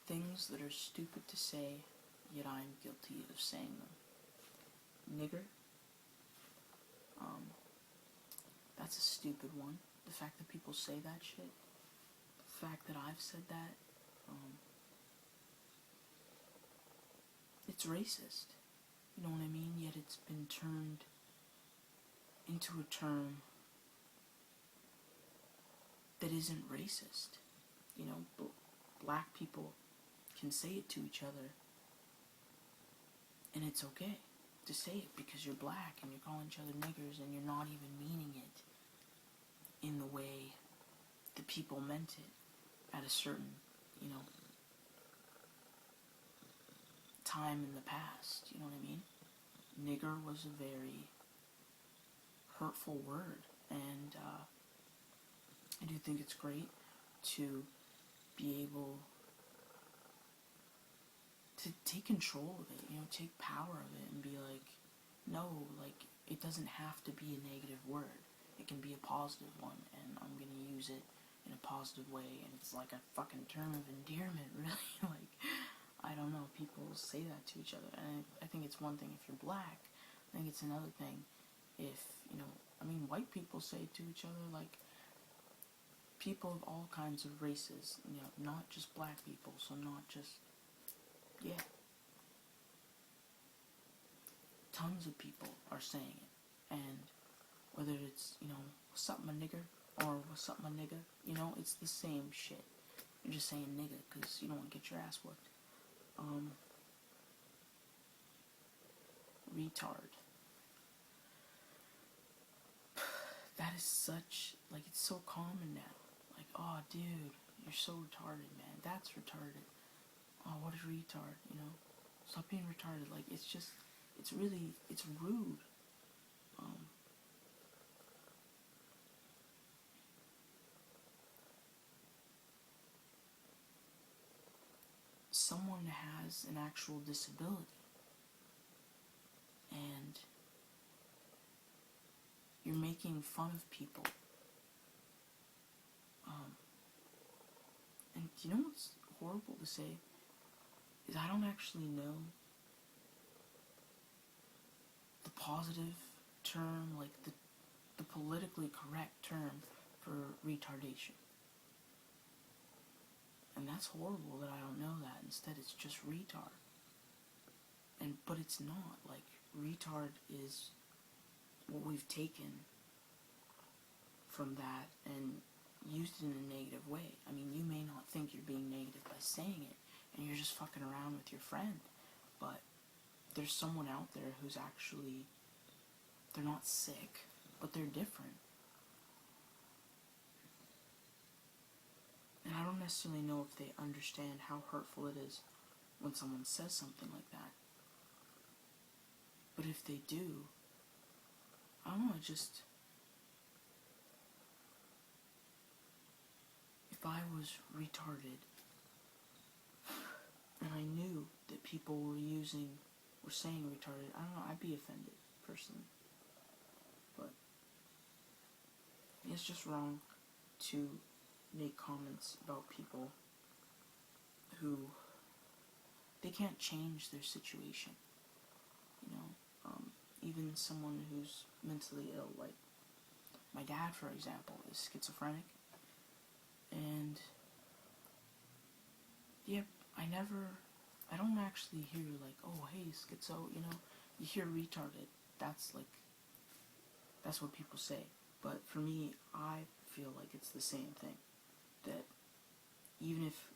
Things that are stupid to say, yet I'm guilty of saying them. Nigger. That's a stupid one. The fact that people say that shit. The fact that I've said that. It's racist. You know what I mean? Yet it's been turned into a term that isn't racist. You know, black people can say it to each other, and it's okay to say it because you're black and you're calling each other niggers and you're not even meaning it in the way the people meant it at a certain, you know, time in the past. You know what I mean? Nigger was a very hurtful word, and I do think it's great to be able to take control of it, you know, take power of it and be like, no, like, it doesn't have to be a negative word. It can be a positive one, and I'm gonna use it in a positive way, and it's like a fucking term of endearment, really. Like, I don't know, people say that to each other, and I think it's one thing if you're black. I think it's another thing if, you know, I mean, white people say it to each other, like, people of all kinds of races, you know, not just black people, so not just, yeah. Tons of people are saying it, and whether it's, you know, what's up my nigger, or what's up my nigga, you know, it's the same shit. You're just saying nigga because you don't want to get your ass whooped. Retard. That is such, like, it's so common now. Like, oh, dude, you're so retarded, man. That's retarded. Oh, what a retard, you know? Stop being retarded. Like, it's just, it's really, it's rude. Someone has an actual disability, and you're making fun of people. And you know what's horrible to say? Is I don't actually know the positive term, like the politically correct term for retardation. And that's horrible that I don't know that. Instead, it's just retard. But it's not. Like, retard is what we've taken from that and used it in a negative way. I mean, you may not think you're being negative by saying it, and you're just fucking around with your friend, but there's someone out there who's actually, they're not sick, but they're different. And I don't necessarily know if they understand how hurtful it is when someone says something like that. But if they do, I don't know, if I was retarded and I knew that people were saying retarded, I don't know, I'd be offended, personally. But it's just wrong to make comments about people who, they can't change their situation, you know. Even someone who's mentally ill, like my dad, for example, is schizophrenic, and yeah, I don't actually hear like, oh, hey, schizo, you know, you hear retarded, that's what people say, but for me, I feel like it's the same thing, that even if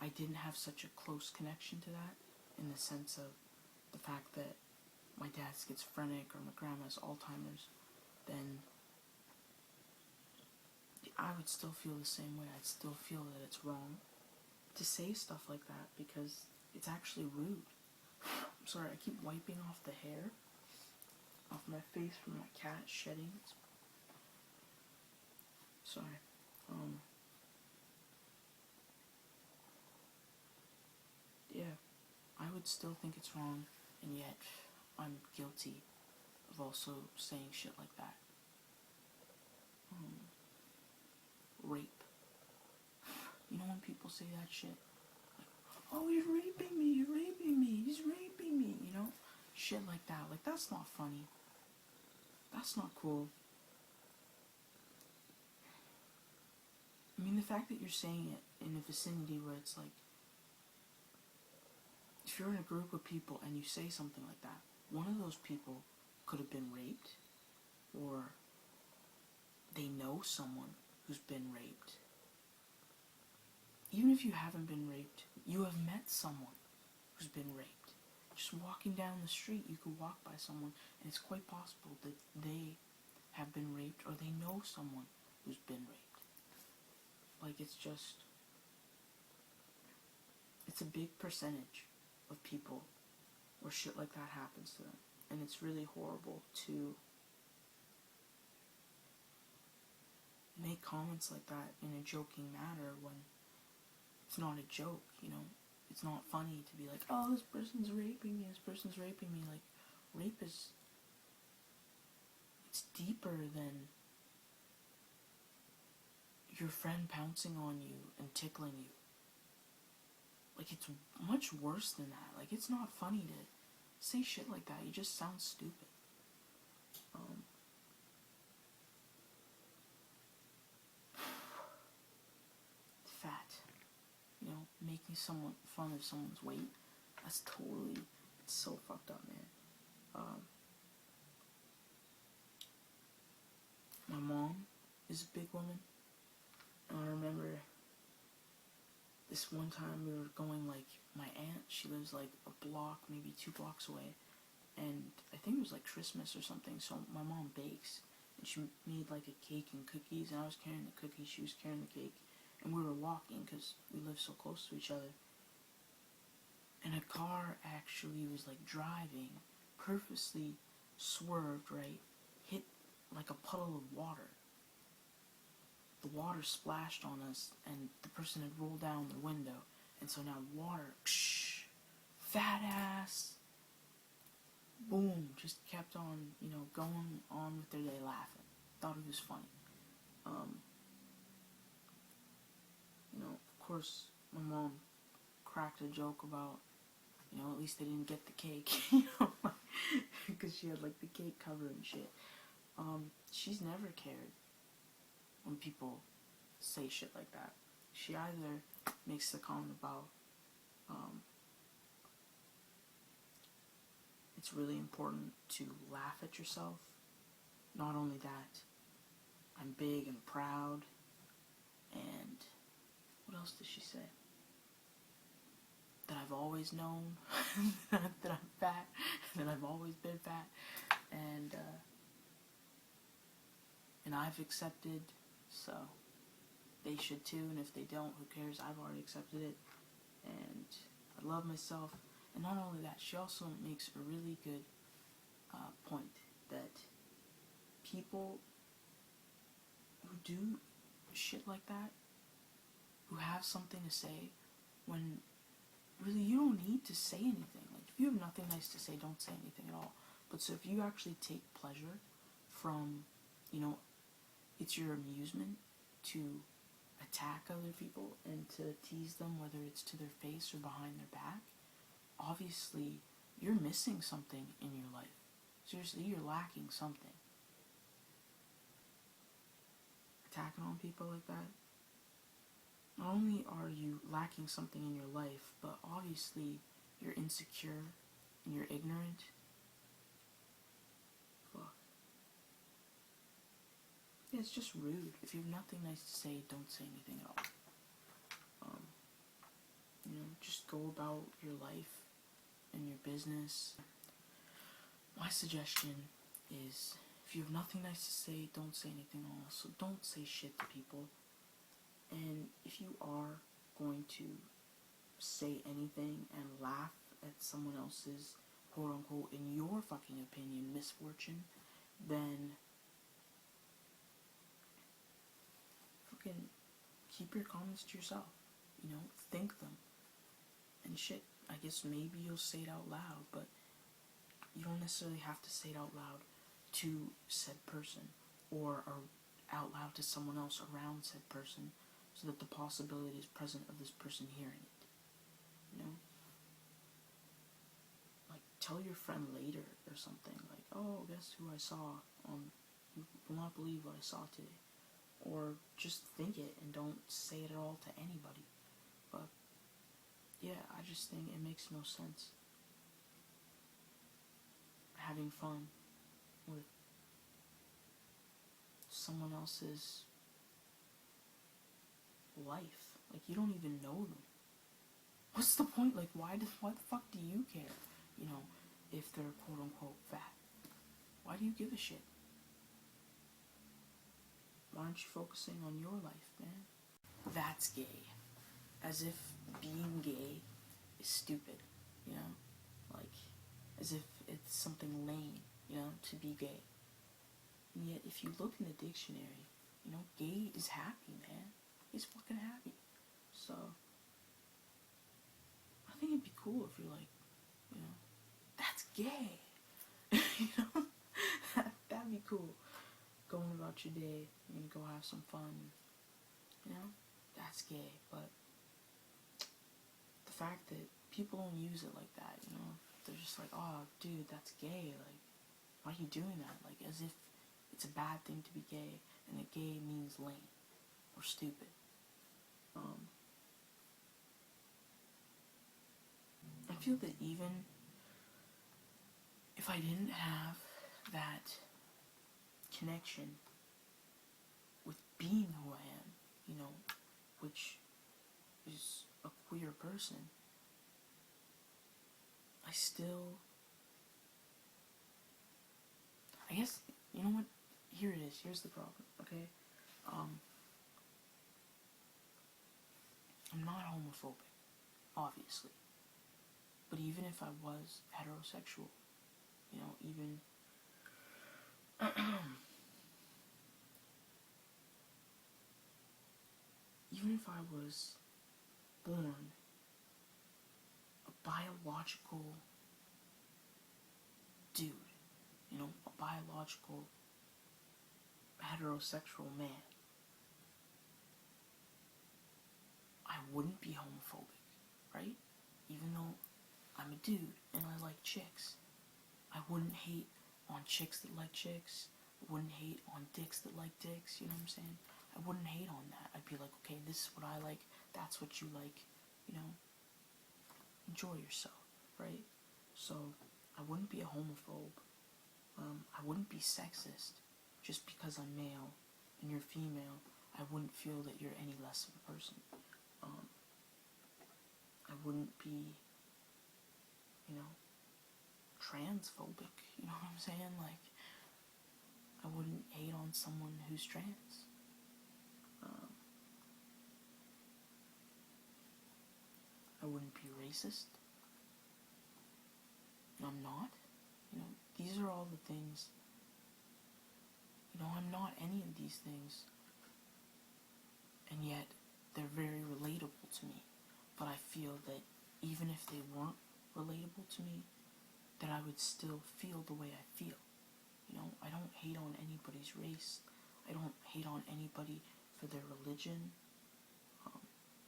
I didn't have such a close connection to that, in the sense of the fact that my dad's schizophrenic or my grandma's Alzheimer's, then I would still feel the same way. I'd still feel that it's wrong to say stuff like that because it's actually rude. I'm sorry, I keep wiping off the hair off my face from my cat shedding. Sorry. Yeah, I would still think it's wrong, and yet I'm guilty of also saying shit like that. Rape. You know when people say that shit? Like, oh, he's raping me, he's raping me, you know? Shit like that. Like, that's not funny. That's not cool. I mean, the fact that you're saying it in a vicinity where it's like, if you're in a group of people and you say something like that, one of those people could have been raped, or they know someone who's been raped. Even if you haven't been raped, you have met someone who's been raped. Just walking down the street, you could walk by someone, and it's quite possible that they have been raped, or they know someone who's been raped. Like, it's a big percentage of people where shit like that happens to them. And it's really horrible to make comments like that in a joking manner when it's not a joke, you know? It's not funny to be like, oh, this person's raping me, Like, rape is, it's deeper than your friend pouncing on you and tickling you. Like, it's much worse than that. Like, it's not funny to say shit like that. You just sound stupid. Fat. You know, making fun of someone's weight. That's totally, it's so fucked up, man. My mom is a big woman. And I remember this one time we were going, like, my aunt, she lives like a block, maybe 2 blocks away. And I think it was like Christmas or something, so my mom bakes. And she made like a cake and cookies, and I was carrying the cookies, she was carrying the cake. And we were walking, because we live so close to each other. And a car actually was like driving, purposely swerved, right? Hit like a puddle of water. The water splashed on us, and the person had rolled down the window. And so now water, psh, fat ass, boom, just kept on, you know, going on with their day laughing. Thought it was funny. You know, of course, my mom cracked a joke about, you know, at least they didn't get the cake, you know, because she had, like, the cake cover and shit. She's never cared when people say shit like that. She either makes the comment about, it's really important to laugh at yourself. Not only that, I'm big and proud, and what else does she say? That I've always known, that I'm fat, that I've always been fat, and I've accepted, so they should too, and if they don't, who cares? I've already accepted it, and I love myself. And not only that, she also makes a really good point that people who do shit like that, who have something to say, when really you don't need to say anything. Like, if you have nothing nice to say, don't say anything at all. But so if you actually take pleasure from, you know, it's your amusement to attack other people and to tease them, whether it's to their face or behind their back, obviously you're missing something in your life. Seriously, you're lacking something. Attacking on people like that, not only are you lacking something in your life, but obviously you're insecure and you're ignorant. Fuck. Yeah, it's just rude. If you have nothing nice to say, don't say anything at all. You know, just go about your life and your business. My suggestion is, if you have nothing nice to say, don't say anything at all. So don't say shit to people. And if you are going to say anything and laugh at someone else's, quote unquote, in your fucking opinion, misfortune, then fucking keep your comments to yourself. You know, think them. And shit, I guess maybe you'll say it out loud, but you don't necessarily have to say it out loud to said person, or out loud to someone else around said person, so that the possibility is present of this person hearing it. You tell your friend later or something, like, oh, guess who I saw on, you will not believe what I saw today. Or just think it and don't say it at all to anybody. But yeah, I just think it makes no sense having fun with someone else's life. Like, you don't even know them. What's the point? Like, why the fuck do you care, you know, if they're quote unquote fat? Why do you give a shit? Why aren't you focusing on your life, man? That's gay. As if being gay is stupid, you know? Like, as if it's something lame, you know, to be gay. And yet, if you look in the dictionary, you know, gay is happy, man. He's fucking happy. So, I think it'd be cool if you're like, you know, that's gay. You know? That'd be cool. Going about your day, you're gonna go have some fun. You know? That's gay. But the fact that people don't use it like that, you know? They're just like, oh, dude, that's gay. Like, why are you doing that? Like, as if it's a bad thing to be gay, and that gay means lame or stupid. I feel that even if I didn't have that connection with being who I am, you know, which is a queer person, I still, I guess, you know what, here it is, here's the problem, okay? I'm not homophobic, obviously, but even if I was heterosexual, you know, even even if I was born a biological dude, you know, a biological heterosexual man, I wouldn't be homophobic, right? Even though I'm a dude and I like chicks, I wouldn't hate on chicks that like chicks. I wouldn't hate on dicks that like dicks, you know what I'm saying? I wouldn't hate on that. I'd be like, okay, this is what I like, that's what you like, you know? Enjoy yourself, right? So, I wouldn't be a homophobe. I wouldn't be sexist just because I'm male and you're female. I wouldn't feel that you're any less of a person. I wouldn't be, you know, transphobic, you know what I'm saying? Like, I wouldn't hate on someone who's trans. I wouldn't be racist. I'm not. You know, these are all the things. You know, I'm not any of these things. And yet, they're very relatable to me. But I feel that even if they weren't relatable to me, that I would still feel the way I feel. You know, I don't hate on anybody's race. I don't hate on anybody for their religion.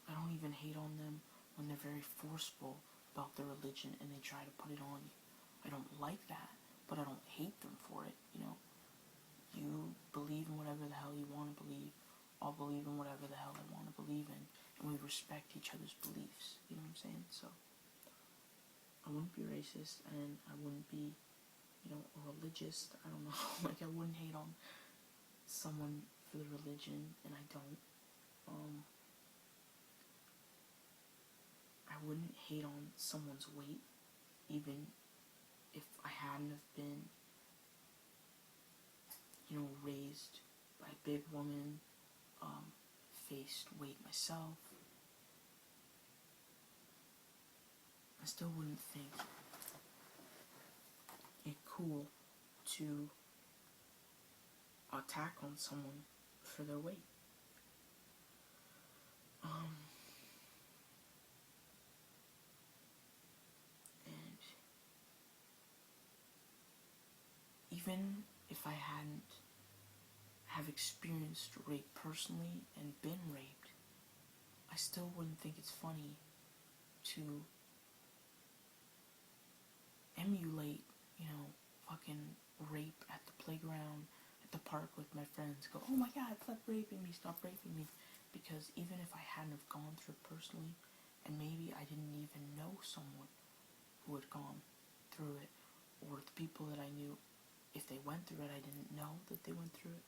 I don't even hate on them when they're very forceful about their religion and they try to put it on you. I don't like that, but I don't hate them for it, you know. You believe in whatever the hell you want to believe. I'll believe in whatever the hell I want to believe in. And we respect each other's beliefs, you know what I'm saying? So, I wouldn't be racist and I wouldn't be, you know, a religious, I don't know, like I wouldn't hate on someone for the religion, and I don't. I wouldn't hate on someone's weight, even if I hadn't have been, you know, raised by a big woman, faced weight myself. I still wouldn't think it cool to attack on someone for their weight. And even if I hadn't have experienced rape personally and been raped, I still wouldn't think it's funny to emulate, fucking rape at the playground, at the park with my friends. Go, oh my god, stop raping me, stop raping me. Because even if I hadn't have gone through it personally, and maybe I didn't even know someone who had gone through it, or the people that I knew, if they went through it, I didn't know that they went through it,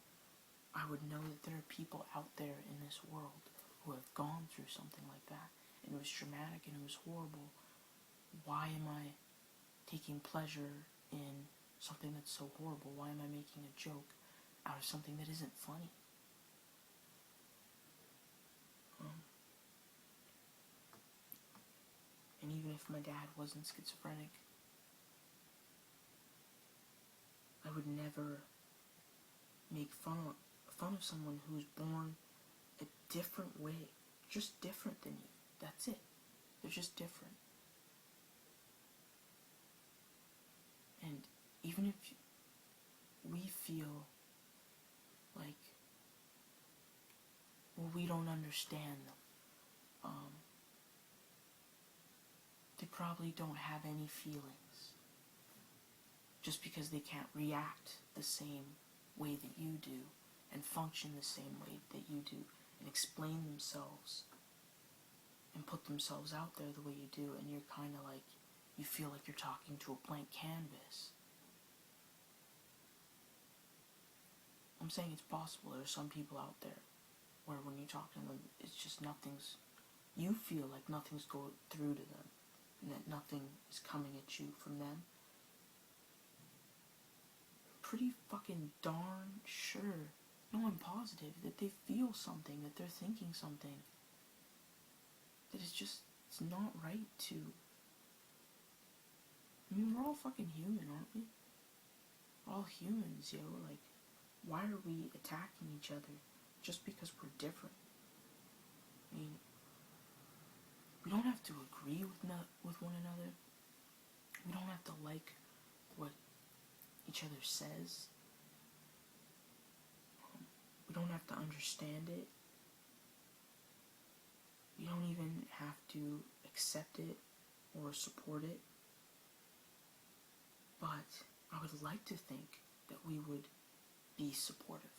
I would know that there are people out there in this world who have gone through something like that, and it was traumatic and it was horrible. Why am I taking pleasure in something that's so horrible? Why am I making a joke out of something that isn't funny? And even if my dad wasn't schizophrenic, I would never make fun of someone who's born a different way, just different than you. That's it. They're just different. And even if we feel like, well, we don't understand them, they probably don't have any feelings. Just because they can't react the same way that you do, and function the same way that you do, and explain themselves, and put themselves out there the way you do, and you're kind of like, you feel like you're talking to a blank canvas. I'm saying it's possible. There's some people out there where when you talk to them, it's just you feel like nothing's going through to them, and that nothing is coming at you from them. Pretty fucking darn sure, no, I'm positive that they feel something, that they're thinking something, that it's not right to. I mean, we're all fucking human, aren't we? We're all humans, yo. Like, why are we attacking each other just because we're different? I mean, we don't have to agree with one another. We don't have to like what each other says. We don't have to understand it. We don't even have to accept it or support it. But I would like to think that we would be supportive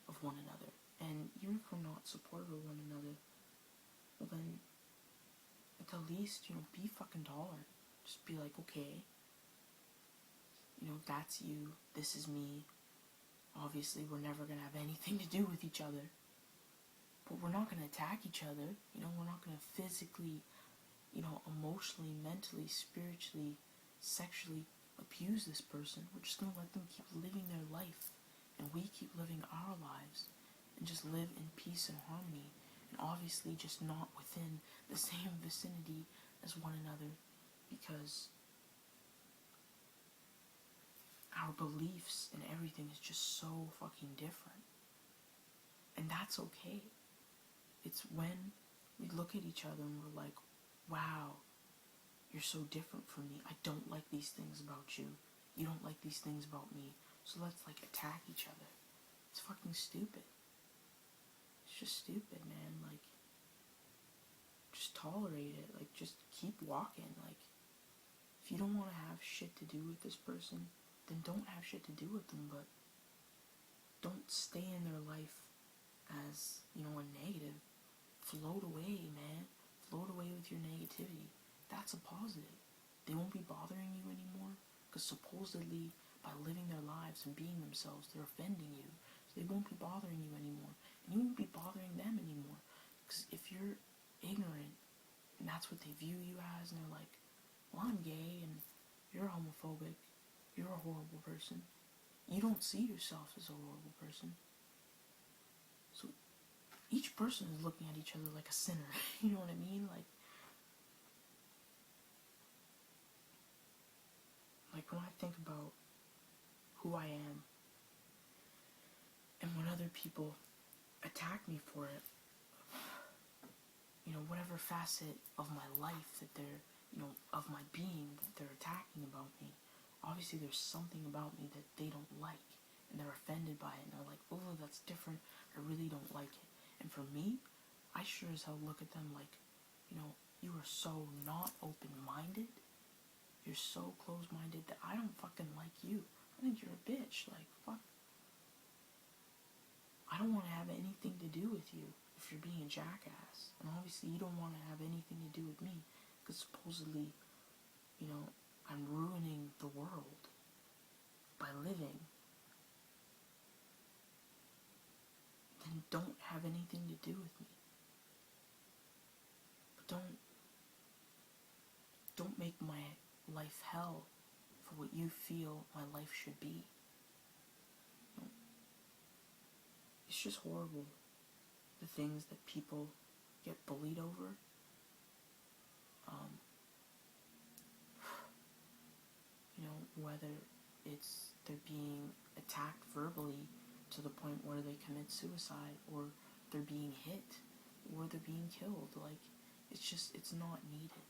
of one another. And even if we're not supportive of one another, well then, at the least, be fucking tolerant. Just be like, okay, that's you, this is me. Obviously, we're never going to have anything to do with each other. But we're not going to attack each other. We're not going to physically, emotionally, mentally, spiritually, sexually abuse this person. We're just going to let them keep living their life. And we keep living our lives. And just live in peace and harmony. And obviously just not within the same vicinity as one another. Because our beliefs and everything is just so fucking different. And that's okay. It's when we look at each other and we're like, wow, you're so different from me. I don't like these things about you. You don't like these things about me. So let's attack each other. It's fucking stupid. It's just stupid, man. Just tolerate it. Just keep walking. If you don't want to have shit to do with this person, then don't have shit to do with them, but don't stay in their life as, a negative. Float away, man. Float away with your negativity. That's a positive. They won't be bothering you anymore, because supposedly, by living their lives and being themselves, they're offending you. So they won't be bothering you anymore. And you won't be bothering them anymore. Because if you're ignorant, and that's what they view you as, and they're like, well, I'm gay, and you're homophobic, you're a horrible person. You don't see yourself as a horrible person. So each person is looking at each other like a sinner. You know what I mean? When I think about who I am, and when other people attack me for it, whatever facet of my life that they're, of my being that they're attacking about me, obviously there's something about me that they don't like, and they're offended by it, and they're like, oh, that's different, I really don't like it. And for me, I sure as hell look at them like, you are so not open-minded, you're so close-minded that I don't fucking like you. I think you're a bitch. Like, fuck. I don't want to have anything to do with you if you're being a jackass. And obviously you don't want to have anything to do with me, because supposedly, you know, I'm ruining the world by living. Then don't have anything to do with me. But don't make my life hell for what you feel my life should be. It's just horrible, the things that people get bullied over. You know, whether it's they're being attacked verbally to the point where they commit suicide, or they're being hit, or they're being killed. Like, it's not needed.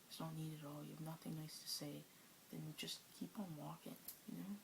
It's not needed at all. You have nothing nice to say, then just keep on walking, you know?